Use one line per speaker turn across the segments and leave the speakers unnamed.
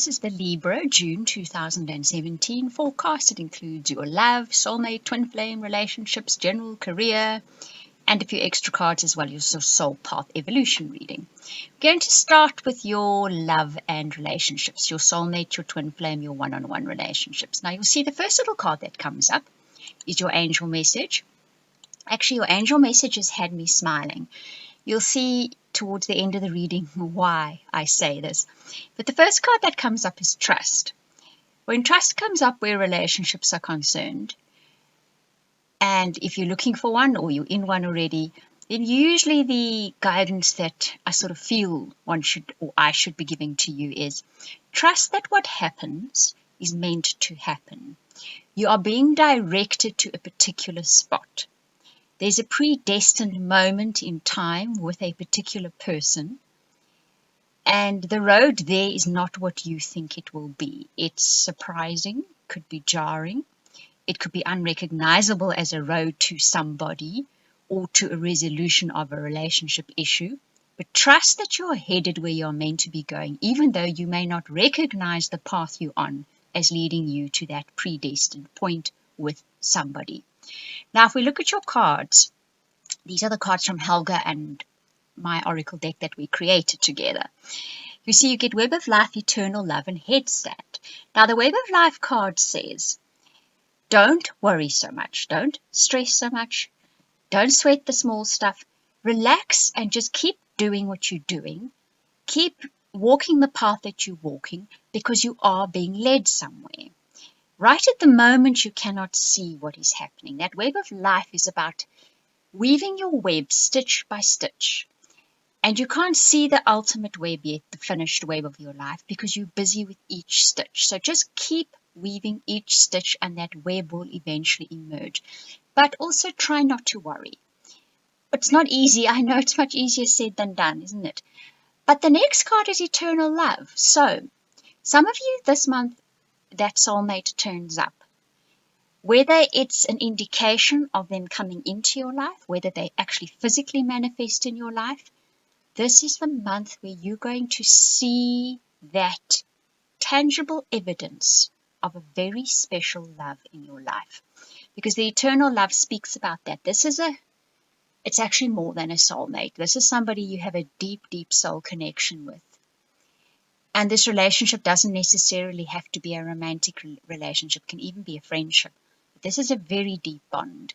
This is the Libra, June 2017 forecast. It includes your love, soulmate, twin flame, relationships, general career, and a few extra cards as well as your soul path evolution reading. We're going to start with your love and relationships, your soulmate, your twin flame, your one-on-one relationships. Now you'll see the first little card that comes up is your angel message. Actually, your angel message has had me smiling. You'll see towards the end of the reading why I say this. But the first card that comes up is trust. When trust comes up where relationships are concerned, and if you're looking for one or you're in one already, then usually the guidance that I sort of feel one should or I should be giving to you is trust that what happens is meant to happen. You are being directed to a particular spot. There's a predestined moment in time with a particular person, and the road there is not what you think it will be. It's surprising, could be jarring, it could be unrecognizable as a road to somebody or to a resolution of a relationship issue. But trust that you're headed where you're meant to be going, even though you may not recognize the path you're on as leading you to that predestined point with somebody. Now, if we look at your cards, these are the cards from Helga and my oracle deck that we created together. You see, you get Web of Life, Eternal Love, and Headstand. Now, the Web of Life card says, don't worry so much. Don't stress so much. Don't sweat the small stuff. Relax and just keep doing what you're doing. Keep walking the path that you're walking because you are being led somewhere. Right at the moment, you cannot see what is happening. That Web of Life is about weaving your web stitch by stitch. And you can't see the ultimate web yet, the finished web of your life, because you're busy with each stitch. So just keep weaving each stitch and that web will eventually emerge. But also try not to worry. It's not easy. I know it's much easier said than done, isn't it? But the next card is Eternal Love. So some of you this month, that soulmate turns up. Whether it's an indication of them coming into your life, whether they actually physically manifest in your life, this is the month where you're going to see that tangible evidence of a very special love in your life. Because the eternal love speaks about that. It's actually more than a soulmate. This is somebody you have a deep, deep soul connection with. And this relationship doesn't necessarily have to be a romantic relationship. It can even be a friendship. But this is a very deep bond.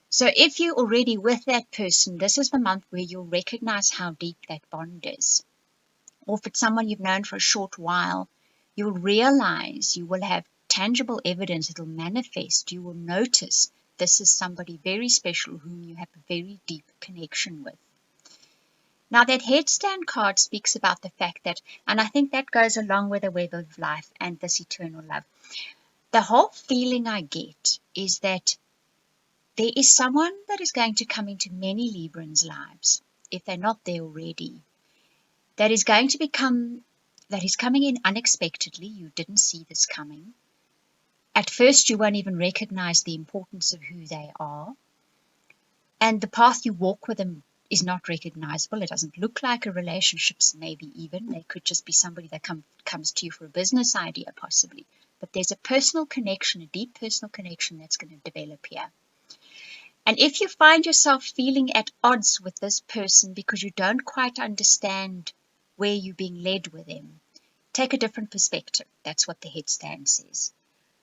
So if you're already with that person, this is the month where you'll recognize how deep that bond is. Or if it's someone you've known for a short while, you'll realize, you will have tangible evidence, it'll manifest. You will notice this is somebody very special whom you have a very deep connection with. Now that headstand card speaks about the fact that, and I think that goes along with the Web of Life and this eternal love. The whole feeling I get is that there is someone that is going to come into many Librans' lives, if they're not there already, that is coming in unexpectedly. You didn't see this coming. At first, you won't even recognize the importance of who they are. And the path you walk with them is not recognizable. It doesn't look like a relationship, maybe even. They could just be somebody that comes to you for a business idea, possibly. But there's a personal connection, a deep personal connection that's going to develop here. And if you find yourself feeling at odds with this person because you don't quite understand where you're being led with them, take a different perspective. That's what the headstand says.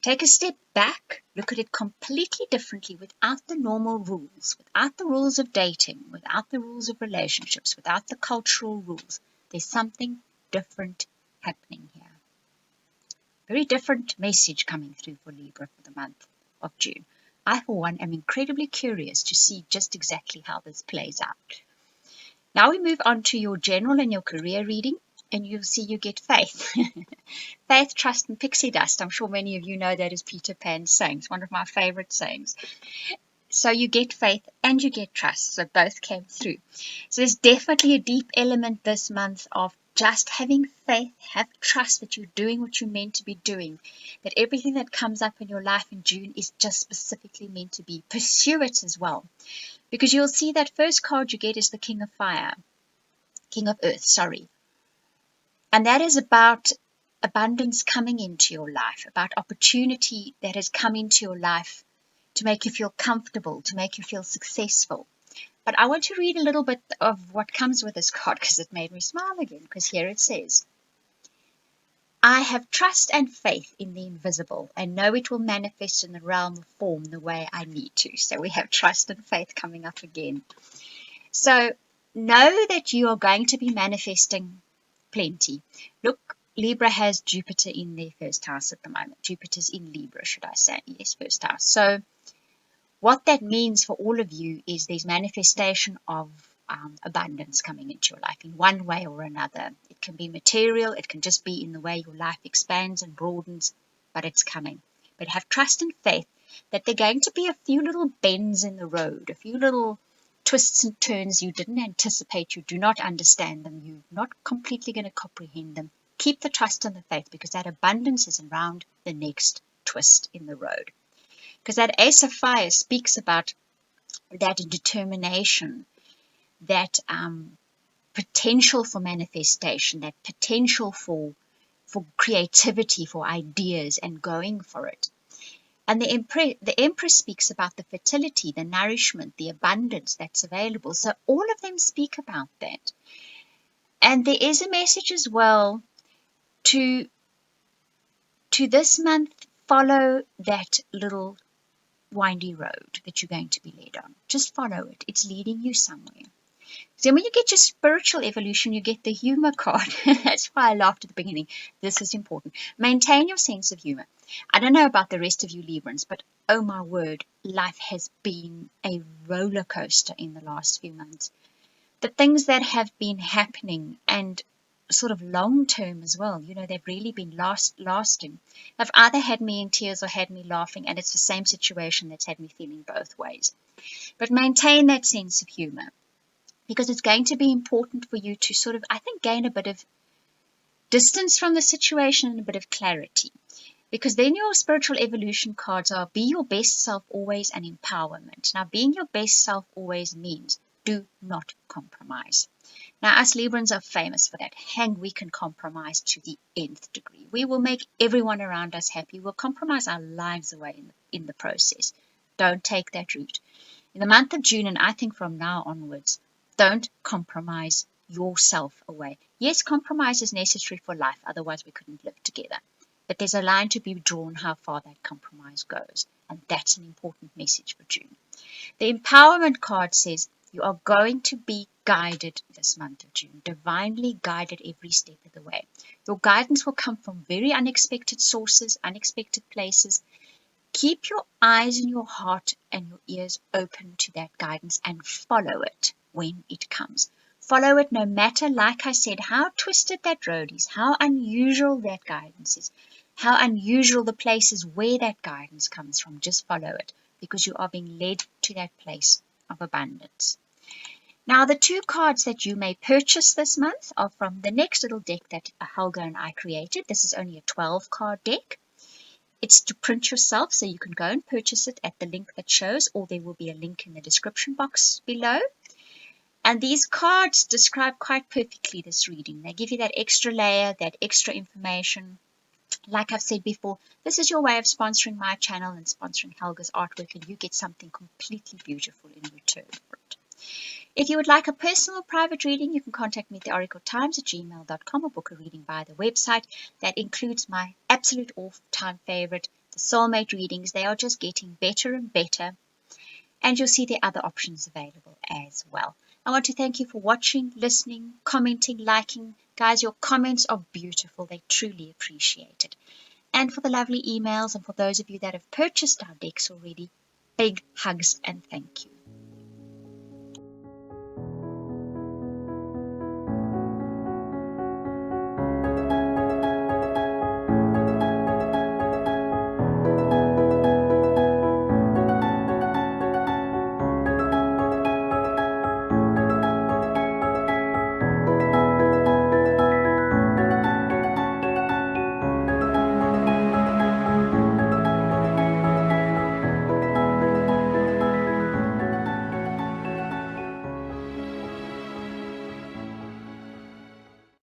Take a step back, look at it completely differently, without the normal rules, without the rules of dating, without the rules of relationships, without the cultural rules. There's something different happening here. Very different message coming through for Libra for the month of June. I, for one, am incredibly curious to see just exactly how this plays out. Now we move on to your general and your career reading. And you'll see you get faith. Faith, trust, and pixie dust. I'm sure many of you know that is Peter Pan's saying. It's one of my favorite sayings. So you get faith and you get trust. So both came through. So there's definitely a deep element this month of just having faith, have trust that you're doing what you're meant to be doing. That everything that comes up in your life in June is just specifically meant to be. Pursue it as well. Because you'll see that first card you get is the King of Fire. King of Earth, sorry. And that is about abundance coming into your life, about opportunity that has come into your life to make you feel comfortable, to make you feel successful. But I want to read a little bit of what comes with this card because it made me smile again, because here it says, I have trust and faith in the invisible and know it will manifest in the realm of form the way I need to. So we have trust and faith coming up again. So know that you are going to be manifesting plenty. Look, Libra has Jupiter in their first house at the moment. Jupiter's in Libra, should I say. Yes, first house. So what that means for all of you is there's manifestation of abundance coming into your life in one way or another. It can be material, it can just be in the way your life expands and broadens, but it's coming. But have trust and faith that there are going to be a few little bends in the road, a few little twists and turns you didn't anticipate, you do not understand them, you're not completely going to comprehend them. Keep the trust and the faith, because that abundance is around the next twist in the road. Because that Ace of Fire speaks about that determination, that potential for manifestation, that potential for creativity, for ideas, and going for it. And the Empress speaks about the fertility, the nourishment, the abundance that's available. So all of them speak about that. And there is a message as well to this month, follow that little windy road that you're going to be led on. Just follow it. It's leading you somewhere. So when you get your spiritual evolution, you get the humor card. That's why I laughed at the beginning. This is important. Maintain your sense of humor. I don't know about the rest of you Librans, but oh my word, life has been a roller coaster in the last few months. The things that have been happening, and sort of long term as well, they've really been lasting. Have either had me in tears or had me laughing, and it's the same situation that's had me feeling both ways. But maintain that sense of humor, because it's going to be important for you to sort of, I think, gain a bit of distance from the situation and a bit of clarity. Because then your spiritual evolution cards are be your best self always and empowerment. Now, being your best self always means do not compromise. Now, us Librans are famous for that, and we can compromise to the nth degree. We will make everyone around us happy. We'll compromise our lives away in the process. Don't take that route. In the month of June, and I think from now onwards, don't compromise yourself away. Yes, compromise is necessary for life, otherwise we couldn't live together. But there's a line to be drawn how far that compromise goes, and that's an important message for June. The empowerment card says you are going to be guided this month of June, divinely guided every step of the way. Your guidance will come from very unexpected sources, unexpected places. Keep your eyes and your heart and your ears open to that guidance and follow it when it comes. Follow it no matter, like I said, how twisted that road is, how unusual that guidance is, how unusual the places where that guidance comes from. Just follow it, because you are being led to that place of abundance. Now, the two cards that you may purchase this month are from the next little deck that Helga and I created. This is only a 12-card deck. It's to print yourself, so you can go and purchase it at the link that shows, or there will be a link in the description box below. And these cards describe quite perfectly this reading. They give you that extra layer, that extra information. Like I've said before, this is your way of sponsoring my channel and sponsoring Helga's artwork, and you get something completely beautiful in return for it. If you would like a personal private reading, you can contact me at theoracletimes@gmail.com or book a reading via the website. That includes my absolute all-time favorite, the soulmate readings. They are just getting better and better, and you'll see the other options available as well. I want to thank you for watching, listening, commenting, liking. Guys, your comments are beautiful. They truly appreciate it. And for the lovely emails, and for those of you that have purchased our decks already, big hugs and thank you.